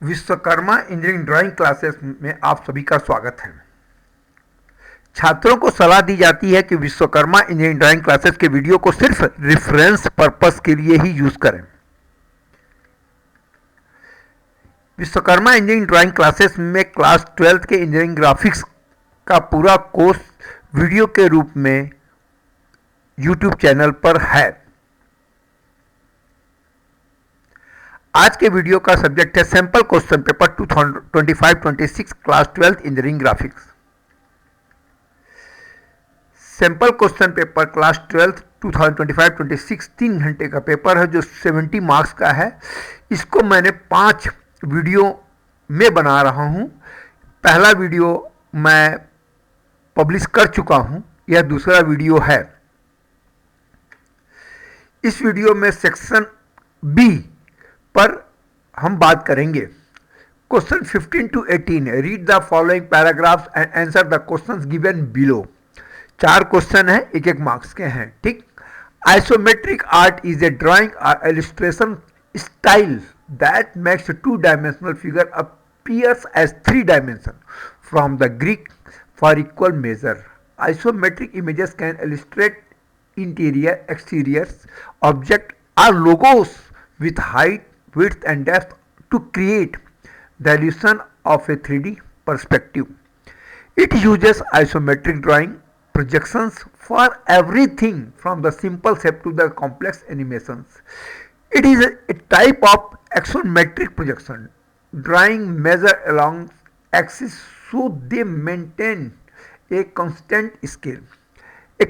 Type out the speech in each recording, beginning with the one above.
Vishwakarma engineering drawing classes में आप सभी का स्वागत है। छात्रों को सलाह दी जाती है कि विश्वकर्मा इंजीनियरिंग ड्राइंग क्लासेस के वीडियो को सिर्फ रेफरेंस पर्पस के लिए ही यूज करें। विश्वकर्मा इंजीनियरिंग ड्राइंग क्लासेस में क्लास 12 के इंजीनियरिंग ग्राफिक्स का पूरा कोर्स वीडियो के रूप में यूट्यूब चैनल पर है। आज के वीडियो का सब्जेक्ट है sample question paper 2025-26 class 12 engineering graphics. Sample question paper class 12 2025-26 3 घंटे का पेपर है जो 70 मार्क्स का है। इसको मैंने 5 वीडियो में बना रहा हूँ। पहला वीडियो मैं पब्लिश कर चुका हूँ, यह दूसरा वीडियो है। इस वीडियो में सेक्शन बी पर हम बात करेंगे। Question 15 to 18, read the following paragraphs and answer the questions given below. 4 question हैं, एक एक मार्क्स के हैं, ठीक। Isometric art is a drawing और illustration style that makes 2-dimensional figure appears as 3 dimension from the Greek for equal measure. Isometric images can illustrate interior, exteriors, object or logos with height, width and depth to create the illusion of a 3D perspective. It uses isometric drawing projections for everything from the simple shape to the complex animations. It is a type of axonometric projection. Drawing measure along axis so they maintain a constant scale.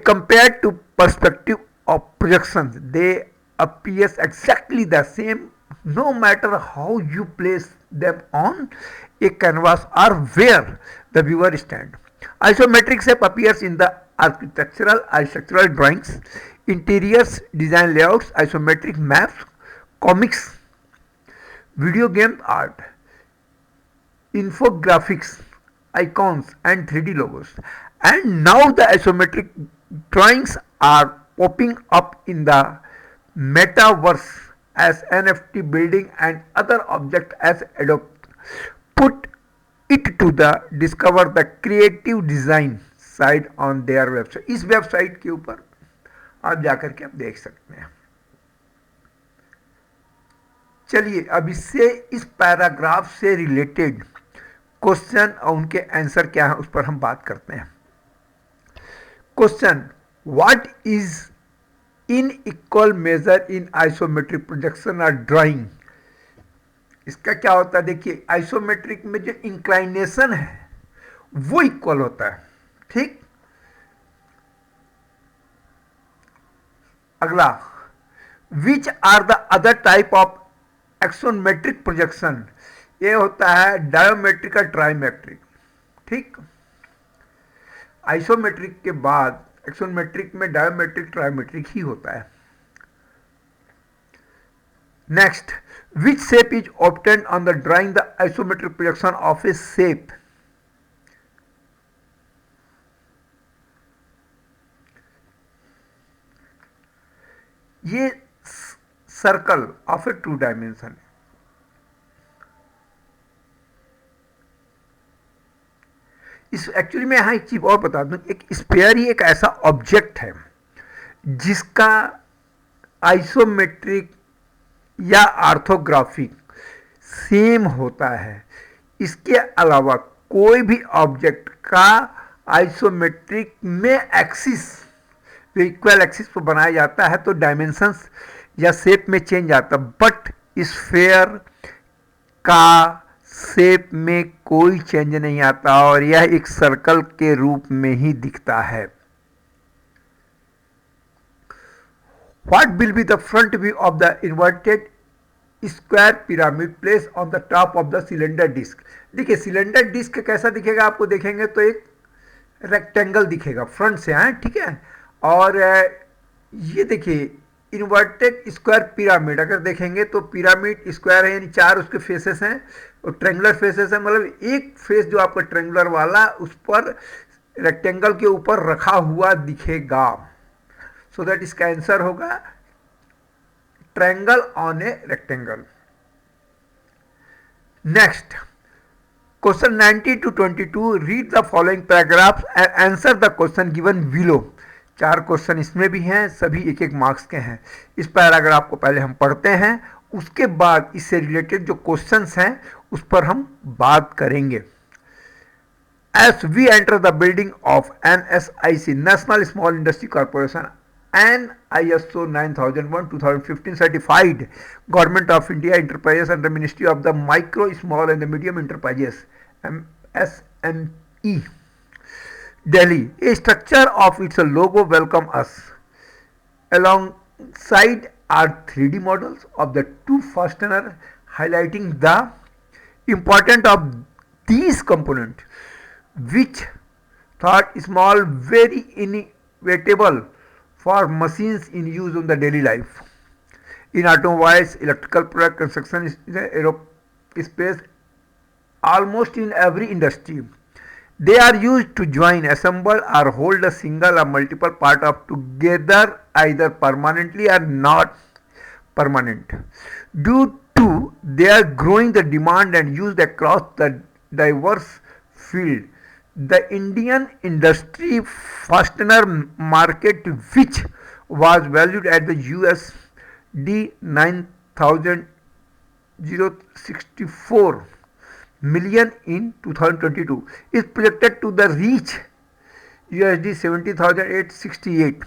Compared to perspective of projections, they appear exactly the same no matter how you place them on a canvas or where the viewer stands. Isometric shape appears in the architectural drawings, interiors, design layouts, isometric maps, comics, video game art, infographics, icons and 3D logos. And now the isometric drawings are popping up in the metaverse as NFT building and other objects as Adobe put it to the discover the creative design side on their website. इस website के ऊपर आप जाकर के आप देख सकते हैं। चलिए अब इससे इस पैराग्राफ से रिलेटेड क्वेश्चन और उनके आंसर क्या है उस पर हम बात करते हैं। Question, what is in equal measure in isometric projection और ड्राइंग। इसका क्या होता है, देखिए आइसोमेट्रिक में जो इंक्लाइनेशन है वो इक्वल होता है, ठीक। अगला, which are the other type of axonometric projection. ये होता है डायोमेट्रिक और ट्राइमेट्रिक, ठीक। आइसोमेट्रिक के बाद एक्सोमेट्रिक में डायोमेट्रिक ट्राइमेट्रिक ही होता है। Next, which shape is obtained on the drawing the isometric projection of A shape. ये सर्कल ऑफ ए 2 डायमेंशन। इस एक्चुअली मैं यहां एक चीज और बता दूं, एक स्फीयर ही एक ऐसा ऑब्जेक्ट है जिसका आइसोमेट्रिक या ऑर्थोग्राफिक सेम होता है। इसके अलावा कोई भी ऑब्जेक्ट का आइसोमेट्रिक में एक्सिस इक्वल एक्सिस पर बनाया जाता है तो डायमेंशंस या शेप में चेंज आता है, बट स्फीयर का शेप में कोई चेंज नहीं आता और यह एक सर्कल के रूप में ही दिखता है। What will be the front view of the inverted square pyramid place on the top of the cylinder disc. देखिए सिलेंडर डिस्क कैसा दिखेगा, आपको देखेंगे तो एक रेक्टेंगल दिखेगा फ्रंट से, है ठीक है। और ये देखिए इन्वर्टेड स्क्वायर पिरामिड अगर देखेंगे तो पिरामिड स्क्वायर है यानी 4 उसके फेसेस हैं और ट्रेंगुलर फेसेस हैं, मतलब एक फेस जो आपका ट्रेंगुलर वाला उस पर रेक्टेंगल के ऊपर रखा हुआ दिखेगा। सो दैट इसका आंसर होगा triangle on a rectangle. Next, question 19 to 22, read the following paragraphs and answer the question given below. 4 question इसमें भी हैं, सभी एक एक मार्क्स के हैं। इस पैराग्राफ को पहले हम पढ़ते हैं, उसके बाद इससे रिलेटेड जो क्वेश्चंस हैं उस पर हम बात करेंगे। As we enter the building of NSIC, National Small Industry Corporation, and ISO 9001:2015 certified Government of India Enterprises under Ministry of the Micro, Small and the Medium Enterprises, MSME, Delhi. A structure of its logo welcome us. Alongside are 3D models of the two fastener, highlighting the importance of these components, which thought small, very inevitable for machines in use in the daily life. In automobiles, electrical product, construction, aerospace, almost in every industry, they are used to join, assemble or hold a single or multiple part of together, either permanently or not permanent. Due to their growing the demand and used across the diverse field, the Indian industry fastener market, which was valued at the USD 9,064 million in 2022, is projected to the reach USD 70,868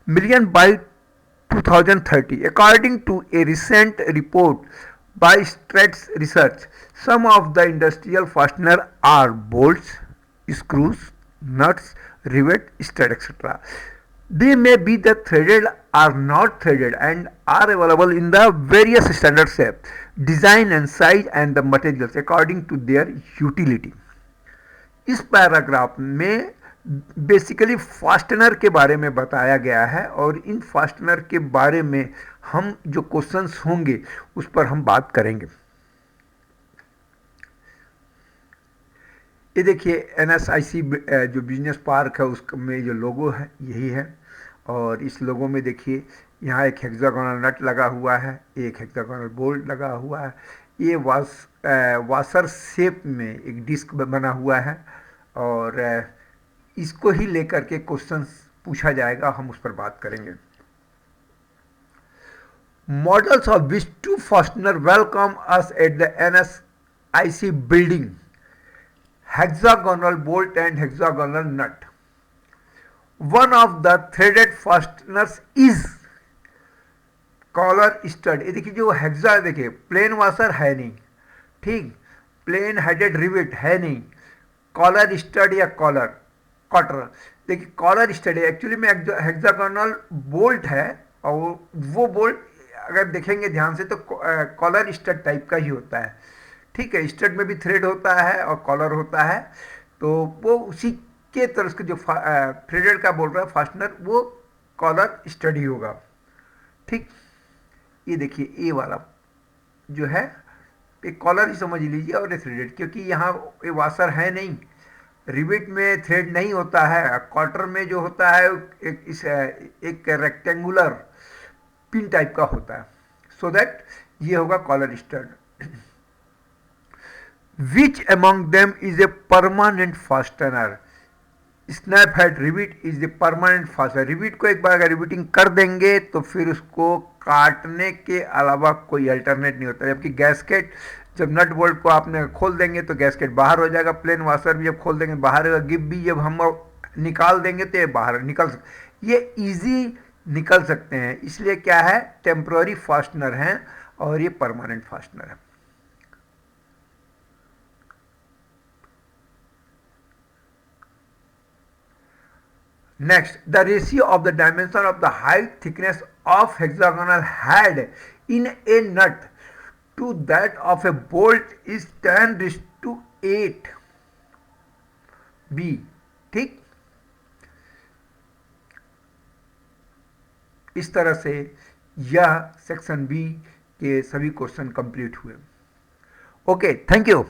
million by 2030, according to a recent report by Straits Research. Some of the industrial fasteners are bolts, screws, nuts, rivet, stud, etc. They may be the threaded or not threaded and are available in the various standard shape, design and size and the materials according to their utility. इस paragraph में basically fastener के बारे में बताया गया है और इन fastener के बारे में हम जो क्वेश्चंस होंगे उस पर हम बात करेंगे। ये देखिए एनएसआईसी जो बिजनेस पार्क है उसमें जो लोगो है यही है, और इस लोगो में देखिए यहाँ एक हेक्सागोनल नट लगा हुआ है, एक हेक्सागोनल बोल्ट लगा हुआ है, ये वाशर शेप में एक डिस्क बना हुआ है और इसको ही लेकर के क्वेश्चंस पूछा जाएगा, हम उस पर बात करेंगे। Models of which two fastener welcome us at the NSIC building: hexagonal bolt and hexagonal nut. One of the threaded fasteners is collar stud. ये देखिए जो हेक्सा देखिए प्लेन वाशर है नहीं, ठीक, प्लेन हेडेड रिवेट है नहीं, कॉलर स्टड या कॉलर कॉटर, देखिए कॉलर स्टड है, एक्चुअली में हेक्सागोनल बोल्ट है और वो बोल्ट अगर देखेंगे ध्यान से तो कॉलर स्टड टाइप का ही होता है, ठीक है, स्टड में भी थ्रेड होता है और कॉलर होता है, तो वो उसी के तरह के जो थ्रेडेड का बोल रहा है फास्टनर वो कॉलर स्टड ही होगा, ठीक। ये देखिए ए वाला जो है एक कॉलर ही समझ लीजिए और थ्रेडेड, क्योंकि यहाँ ये वाशर है नहीं, रिवेट में थ्रेड नहीं होता है, क्वार्टर में जो होता है एक रेक्टेंगुलर पिन टाइप का होता है, सो दैट ये होगा collar stud. Which among them is a permanent fastener? Snap head rivet is a permanent fastener. Rivet को एक बार अगर रिविटिंग कर देंगे तो फिर उसको काटने के अलावा कोई अल्टरनेट नहीं होता, जबकि गैस्केट जब नट बोल्ट को आपने खोल देंगे तो गैस्केट बाहर हो जाएगा, प्लेन वाशर भी जब खोल देंगे बाहर होगा, गिप भी जब हम निकाल देंगे तो ये बाहर निकल ये इजी निकल सकते हैं, इसलिए क्या है टेम्पररी फास्टनर हैं और ये परमानेंट फास्टनर है। Next, the ratio of the dimension of the height thickness of hexagonal head in a nut to that of a bolt is 10:8 B, ठीक। इस तरह से यह सेक्शन बी के सभी क्वेश्चन कंप्लीट हुए। Okay, thank you.